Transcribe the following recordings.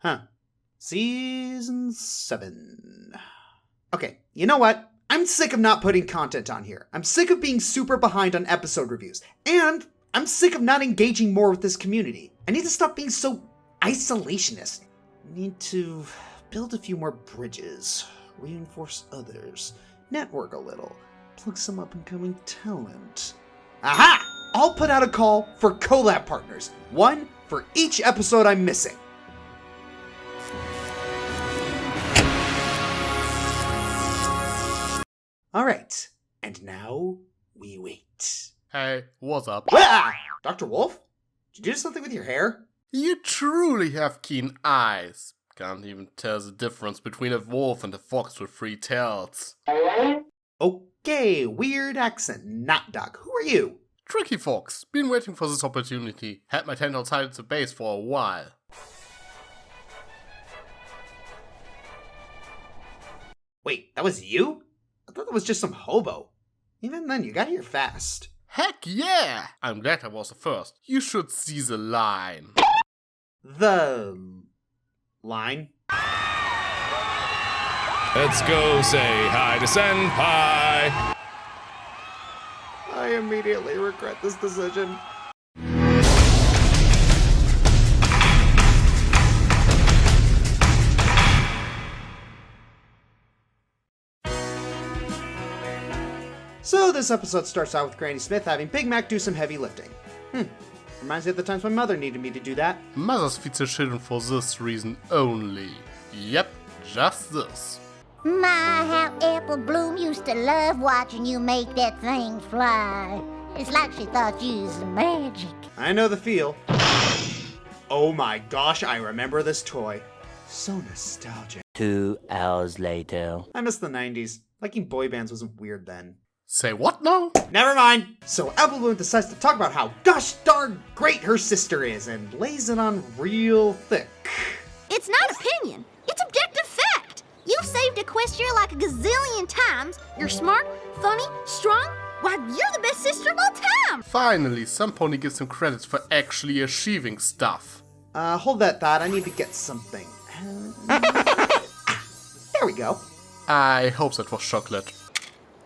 Huh. Season 7. Okay, you know what? I'm sick of not putting content on here. I'm sick of being super behind on episode reviews. And I'm sick of not engaging more with this community. I need to stop being so isolationist. I need to build a few more bridges, reinforce others, network a little, plug some up-and-coming talent. Aha! I'll put out a call for collab partners, one for each episode I'm missing. Alright, and now we wait. Hey, what's up? Ah! Dr. Wolf? Did you do something with your hair? You truly have keen eyes. Can't even tell the difference between a wolf and a fox with 3 tails. Okay, weird accent, not Doc. Who are you? TrickyFox. Been waiting for this opportunity. Had my tent outside the base for a while. Wait, that was you? I thought that was just some hobo. Even then, you got here fast. Heck yeah! I'm glad I was the first. You should see the line. The... line? Let's go say hi to Senpai! I immediately regret this decision. So this episode starts out with Granny Smith having Big Mac do some heavy lifting. Reminds me of the times my mother needed me to do that. Mothers feed their children for this reason only. Yep, just this. My, how Apple Bloom used to love watching you make that thing fly. It's like she thought you was magic. I know the feel. Oh my gosh, I remember this toy. So nostalgic. 2 hours later. I miss the 90s. Liking boy bands wasn't weird then. Say what now? Never mind! So Apple Bloom decides to talk about how gosh darn great her sister is and lays it on real thick. It's not opinion. It's objective fact. You've saved Equestria like a gazillion times. You're smart, funny, strong. Why, you're the best sister of all time. Finally, some pony gives him credits for actually achieving stuff. Hold that thought. I need to get something. There we go. I hope that was chocolate.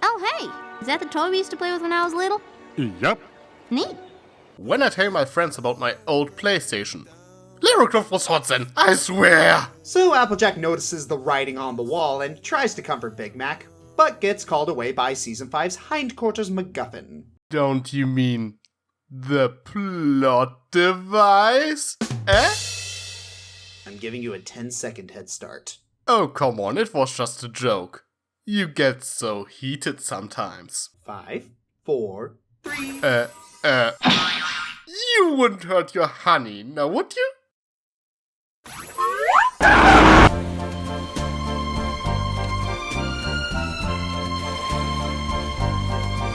Oh, hey. Is that the toy we used to play with when I was little? Yep. Neat. When I tell my friends about my old PlayStation. Lyricraft was hot then, I swear! So Applejack notices the writing on the wall and tries to comfort Big Mac, but gets called away by Season 5's hindquarters MacGuffin. Don't you mean the plot device? Eh? I'm giving you a 10-second head start. Oh, come on, it was just a joke. You get so heated sometimes. 5, 4, 3... You wouldn't hurt your honey, now would you?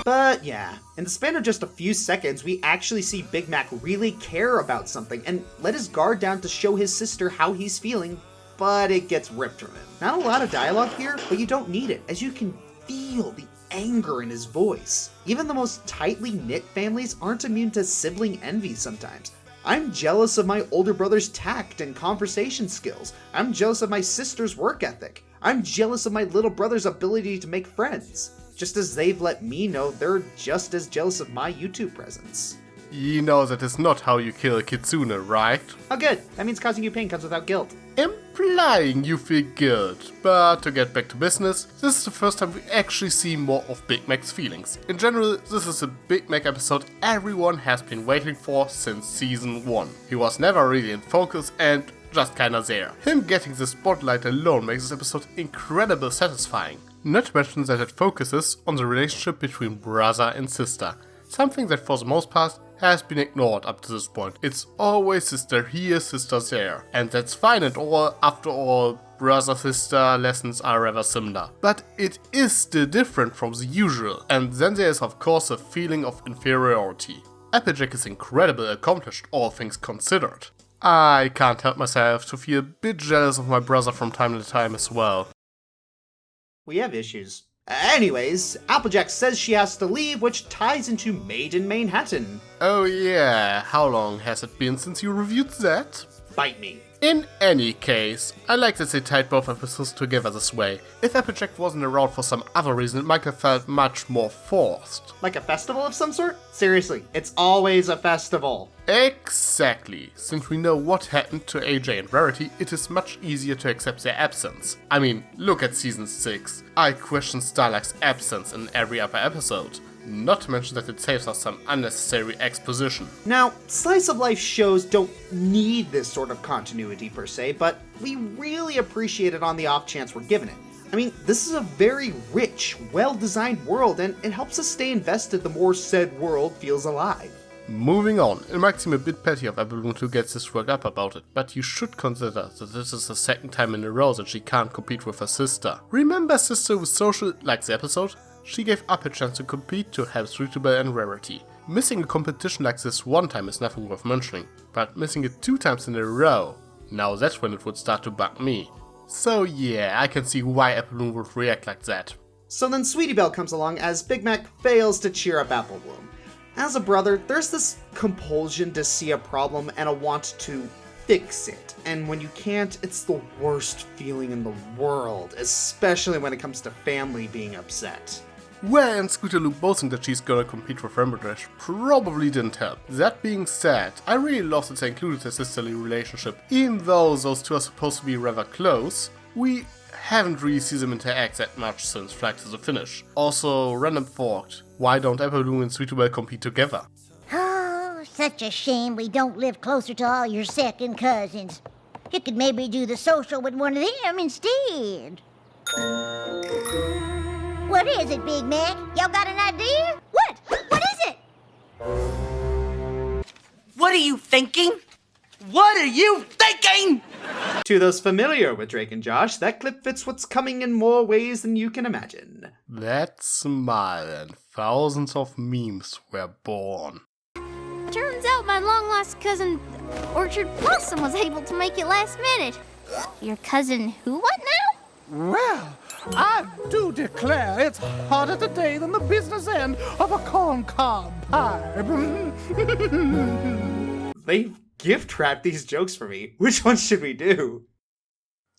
But yeah, in the span of just a few seconds, we actually see Big Mac really care about something and let his guard down to show his sister how he's feeling, but it gets ripped from him. Not a lot of dialogue here, but you don't need it, as you can feel the anger in his voice. Even the most tightly knit families aren't immune to sibling envy sometimes. I'm jealous of my older brother's tact and conversation skills. I'm jealous of my sister's work ethic. I'm jealous of my little brother's ability to make friends. Just as they've let me know they're just as jealous of my YouTube presence. You know that is not how you kill a kitsune, right? Oh good, that means causing you pain comes without guilt. Implying you feel guilt. But to get back to business, this is the first time we actually see more of Big Mac's feelings. In general, this is a Big Mac episode everyone has been waiting for since season 1. He was never really in focus and just kinda there. Him getting the spotlight alone makes this episode incredibly satisfying. Not to mention that it focuses on the relationship between brother and sister. Something that for the most part has been ignored up to this point. It's always sister here, sister there. And that's fine and all, after all, brother-sister lessons are rather similar. But it is still different from the usual. And then there is of course a feeling of inferiority. Applejack is incredibly accomplished, all things considered. I can't help myself to feel a bit jealous of my brother from time to time as well. We have issues. Anyways, Applejack says she has to leave, which ties into Made in Manhattan. Oh yeah, how long has it been since you reviewed that? Bite me. In any case, I like that they tied both episodes together this way. If Applejack wasn't around for some other reason, it might have felt much more forced. Like a festival of some sort? Seriously, it's always a festival. Exactly. Since we know what happened to AJ and Rarity, it is much easier to accept their absence. I mean, look at season 6. I question Starlights' absence in every other episode. Not to mention that it saves us some unnecessary exposition. Now, slice of life shows don't need this sort of continuity per se, but we really appreciate it on the off chance we're given it. I mean, this is a very rich, well-designed world, and it helps us stay invested the more said world feels alive. Moving on, it might seem a bit petty of Apple to get this worked up about it, but you should consider that this is the second time in a row that she can't compete with her sister. Remember Sister with Social, like the episode? She gave up a chance to compete to help Sweetable and Rarity. Missing a competition like this one time is nothing worth mentioning, but missing it 2 times in a row, now that's when it would start to bug me. So yeah, I can see why Apple would react like that. So then Sweetie Belle comes along as Big Mac fails to cheer up Apple Bloom. As a brother, there's this compulsion to see a problem and a want to fix it. And when you can't, it's the worst feeling in the world, especially when it comes to family being upset. Well, and Scootaloo boasting that she's gonna compete with Rainbow Dash probably didn't help. That being said, I really love that they included a sisterly relationship. Even though those two are supposed to be rather close, we haven't really seen them interact that much since Flag to the Finish. Also, random thought, why don't Apple Bloom and Sweetable compete together? Oh, such a shame we don't live closer to all your second cousins. You could maybe do the social with one of them instead. What is it, Big Mac? Y'all got an idea? What? What is it? What are you thinking? What are you thinking? To those familiar with Drake and Josh, that clip fits what's coming in more ways than you can imagine. That smile and thousands of memes were born. Turns out my long-lost cousin, Orchard Blossom, was able to make it last minute. Your cousin who what now? Well, I do declare it's harder today than the business end of a corncob pie. They've gift wrapped these jokes for me. Which one should we do?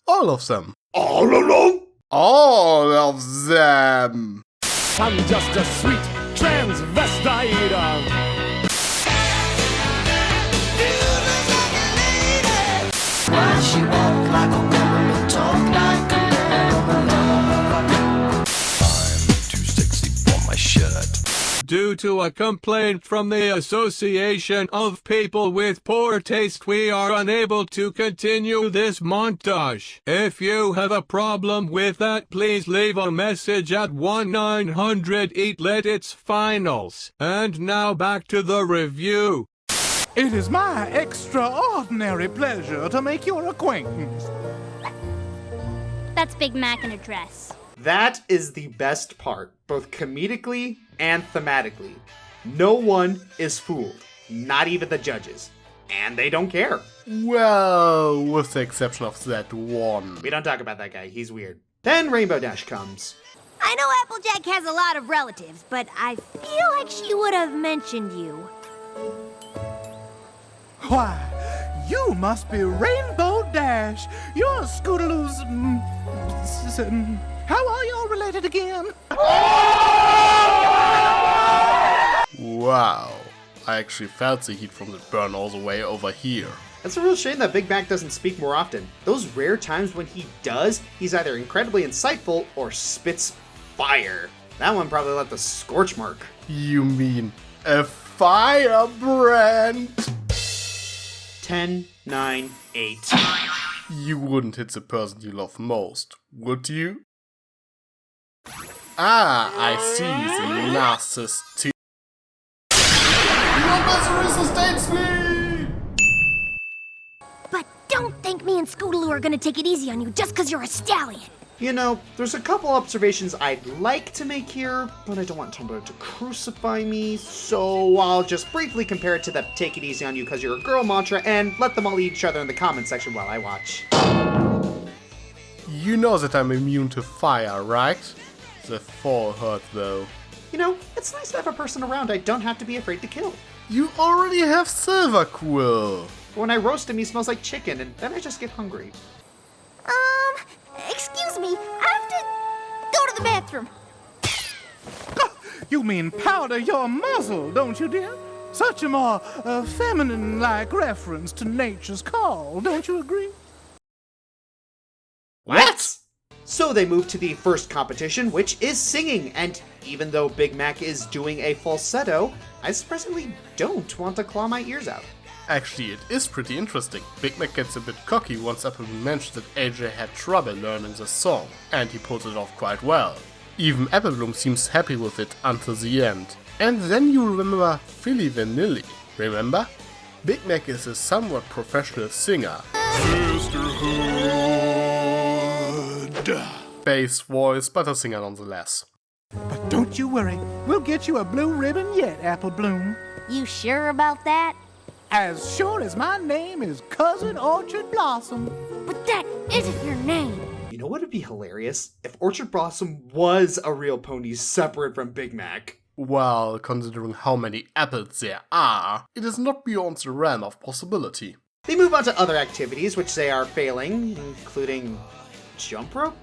All of them. All along? All of them! I'm just a sweet transvestite. Why she walk like a woman but talk like a man? I'm too sexy for my shirt. Due to a complaint from the Association of People with Poor Taste, we are unable to continue this montage. If you have a problem with that, please leave a message at 1-900-EAT-LET its finals. And now back to the review. It is my extraordinary pleasure to make your acquaintance. That's Big Mac in a dress. That is the best part, both comedically and thematically. No one is fooled, not even the judges. And they don't care. Well, with the exception of that one. We don't talk about that guy, he's weird. Then Rainbow Dash comes. I know Applejack has a lot of relatives, but I feel like she would have mentioned you. Why, you must be Rainbow Dash. You're Scootaloo's... how are y'all related again? Wow. I actually felt the heat from the burn all the way over here. It's a real shame that Big Mac doesn't speak more often. Those rare times when he does, he's either incredibly insightful or spits fire. That one probably left a scorch mark. You mean a firebrand? 10, 9, 8. You wouldn't hit the person you love most, would you? Ah, I see the narcissist. Your misery sustains me! But don't think me and Scootaloo are gonna take it easy on you just because you're a stallion. You know, there's a couple observations I'd like to make here, but I don't want Tumblr to crucify me, so I'll just briefly compare it to the take it easy on you because you're a girl mantra and let them all eat each other in the comment section while I watch. You know that I'm immune to fire, right? The fall hurt though. You know, it's nice to have a person around I don't have to be afraid to kill. You already have Silver Quill. But when I roast him, he smells like chicken, and then I just get hungry. Excuse me, I have to go to the bathroom. You mean powder your muzzle, don't you, dear? Such a more feminine-like reference to nature's call, don't you agree? What? So they move to the first competition, which is singing, and even though Big Mac is doing a falsetto, I surprisingly don't want to claw my ears out. Actually, it is pretty interesting. Big Mac gets a bit cocky once Applebloom mentions that AJ had trouble learning the song, and he pulls it off quite well. Even Applebloom seems happy with it until the end. And then you remember Philly Vanilli, remember? Big Mac is a somewhat professional singer. Bass voice, but a singer nonetheless. But don't you worry, we'll get you a blue ribbon yet, Applebloom. You sure about that? As sure as my name is Cousin Orchard Blossom. But that isn't your name. You know what would be hilarious? If Orchard Blossom was a real pony separate from Big Mac. Well, considering how many apples there are, it is not beyond the realm of possibility. They move on to other activities which they are failing, including jump rope?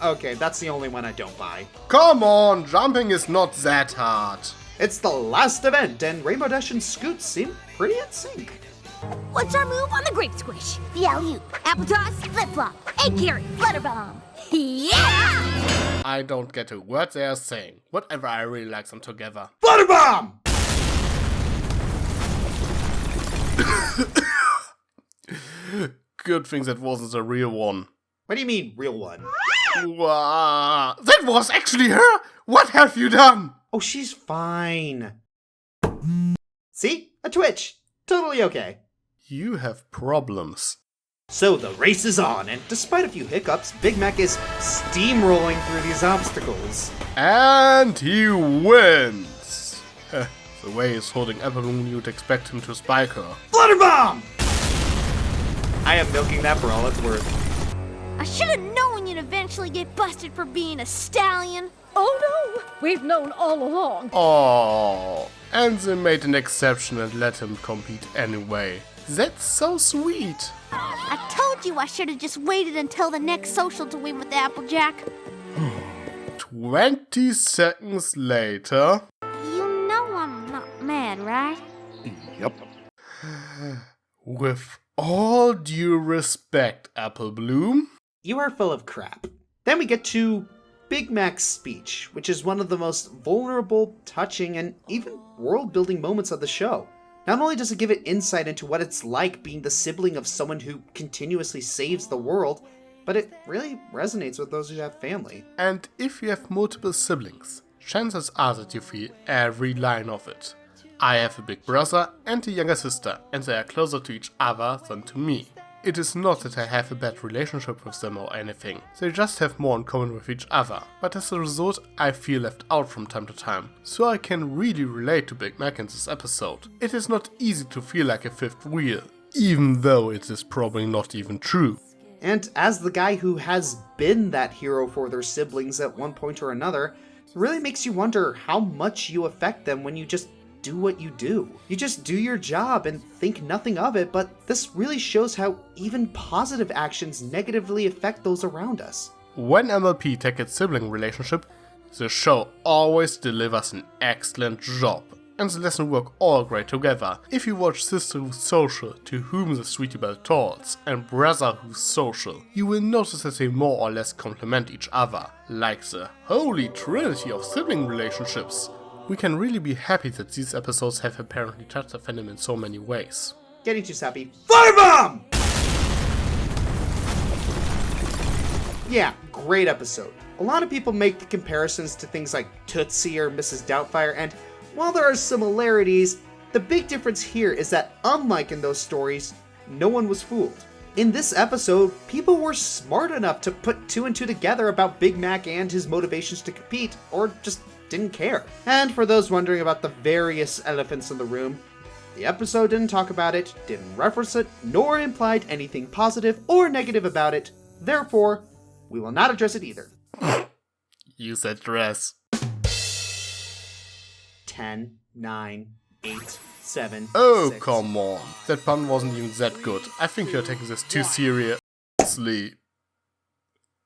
Okay, that's the only one I don't buy. Come on, jumping is not that hard. It's the last event, and Rainbow Dash and Scoot seem pretty in sync. What's our move on the grape squish? The alley-oop, apple toss, flip-flop, egg carry, flutter bomb. Yeah! I don't get a word they are saying. Whatever, I really like them together. Flutter bomb! Good thing that wasn't a real one. What do you mean, real one? Wow, that was actually her? What have you done? Oh, she's fine. See? A twitch. Totally okay. You have problems. So the race is on, and despite a few hiccups, Big Mac is steamrolling through these obstacles. And he wins! The way he's holding Applebloom, you'd expect him to spike her. Flutter bomb! I am milking that for all it's worth. I should have known you'd eventually get busted for being a stallion. Oh no, we've known all along. Oh, and they made an exception and let him compete anyway. That's so sweet. I told you I should have just waited until the next social to win with Applejack. 20 seconds later. You know I'm not mad, right? Yep. With all due respect, Applebloom. You are full of crap. Then we get to Big Mac's speech, which is one of the most vulnerable, touching, and even world-building moments of the show. Not only does it give it insight into what it's like being the sibling of someone who continuously saves the world, but it really resonates with those who have family. And if you have multiple siblings, chances are that you feel every line of it. I have a big brother and a younger sister, and they are closer to each other than to me. It is not that I have a bad relationship with them or anything, they just have more in common with each other, but as a result I feel left out from time to time, so I can really relate to Big Mac in this episode. It is not easy to feel like a fifth wheel, even though it is probably not even true. And as the guy who has been that hero for their siblings at one point or another, it really makes you wonder how much you affect them when you just do what you do. You just do your job and think nothing of it, but this really shows how even positive actions negatively affect those around us. When MLP tackles sibling relationship, the show always delivers an excellent job, and the lessons work all great together. If you watch Sister Who's Social, To Whom the Sweetie Belle Talks, and Brother Who's Social, you will notice that they more or less complement each other, like the holy trinity of sibling relationships. We can really be happy that these episodes have apparently touched the fandom in so many ways. Getting too sappy. Firebomb! Yeah, great episode. A lot of people make the comparisons to things like Tootsie or Mrs. Doubtfire, and while there are similarities, the big difference here is that unlike in those stories, no one was fooled. In this episode, people were smart enough to put two and two together about Big Mac and his motivations to compete, or just didn't care. And for those wondering about the various elephants in the room, the episode didn't talk about it, didn't reference it, nor implied anything positive or negative about it. Therefore, we will not address it either. Use that dress. 10, 9, 8, 7. Oh, 6. come on. That pun wasn't even that good. I think you're taking this too seriously.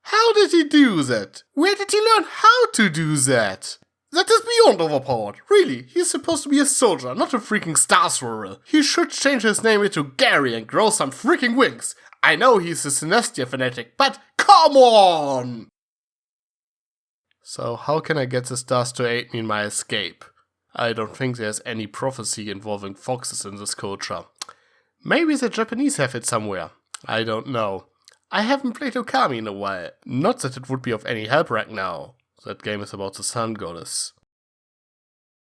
How did he do that? Where did he learn how to do that? That is beyond overpowered. Really, he's supposed to be a soldier, not a freaking star thrower. He should change his name into Gary and grow some freaking wings. I know he's a Synestia fanatic, but come on! So how can I get the stars to aid me in my escape? I don't think there's any prophecy involving foxes in this culture. Maybe the Japanese have it somewhere. I don't know. I haven't played Okami in a while. Not that it would be of any help right now. That game is about the sun goddess.